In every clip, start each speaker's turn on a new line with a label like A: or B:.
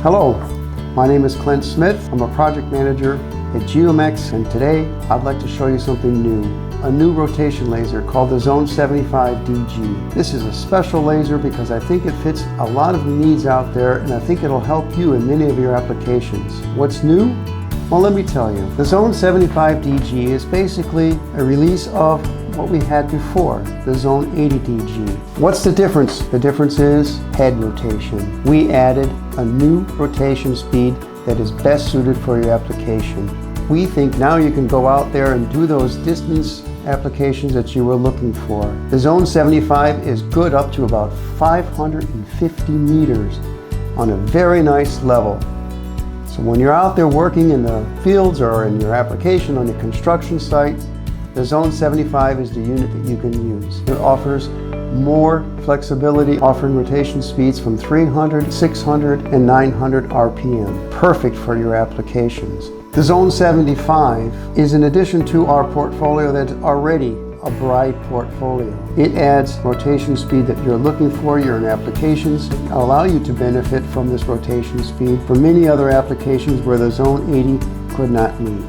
A: Hello, my name is Clint Smith. I'm a project manager at GeoMax, and today I'd like to show you something new. A new rotation laser called the Zone75 DG. This is a special laser because I think it fits a lot of needs out there, and I think it'll help you in many of your applications. What's new? Well, let me tell you. The Zone75 DG is basically a release of what we had before, the Zone80 DG. What's the difference? The difference is head rotation. We added a new rotation speed that is best suited for your application. We think now you can go out there and do those distance applications that you were looking for. The Zone75 is good up to about 550 meters on a very nice level. So when you're out there working in the fields or in your application on your construction site, the Zone75 is the unit that you can use. It offers more flexibility, offering rotation speeds from 300, 600, and 900 RPM. Perfect for your applications. The Zone75 is in addition to our portfolio that's already a bright portfolio. It adds rotation speed that you're looking for, your applications, allow you to benefit from this rotation speed for many other applications where the Zone80 could not meet.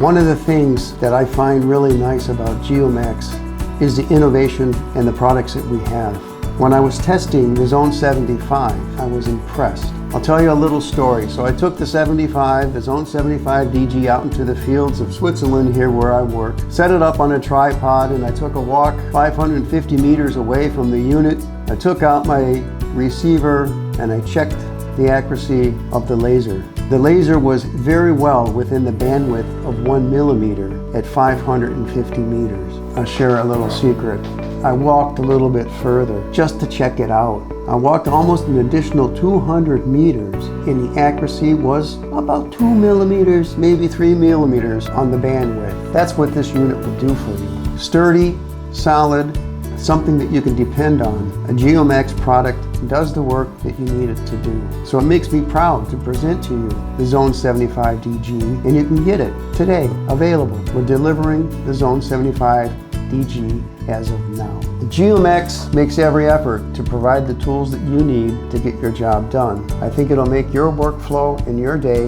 A: One of the things that I find really nice about GeoMax is the innovation and the products that we have. When I was testing the Zone75, I was impressed. I'll tell you a little story. So I took the Zone75 DG out into the fields of Switzerland here where I work, set it up on a tripod, and I took a walk 550 meters away from the unit. I took out my receiver and I checked the accuracy of the laser. The laser was very well within the bandwidth of 1 millimeter at 550 meters. I'll share a little secret. I walked a little bit further just to check it out. I walked almost an additional 200 meters and the accuracy was about 2 millimeters, maybe 3 millimeters on the bandwidth. That's what this unit will do for you. Sturdy, solid, something that you can depend on. A GeoMax product does the work that you need it to do. So it makes me proud to present to you the Zone75 DG, and you can get it today, available. We're delivering the Zone75 DG as of now. GeoMax makes every effort to provide the tools that you need to get your job done. I think it'll make your workflow and your day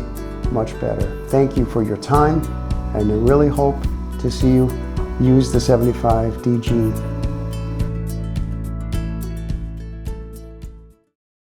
A: much better. Thank you for your time, and I really hope to see you use the 75 DG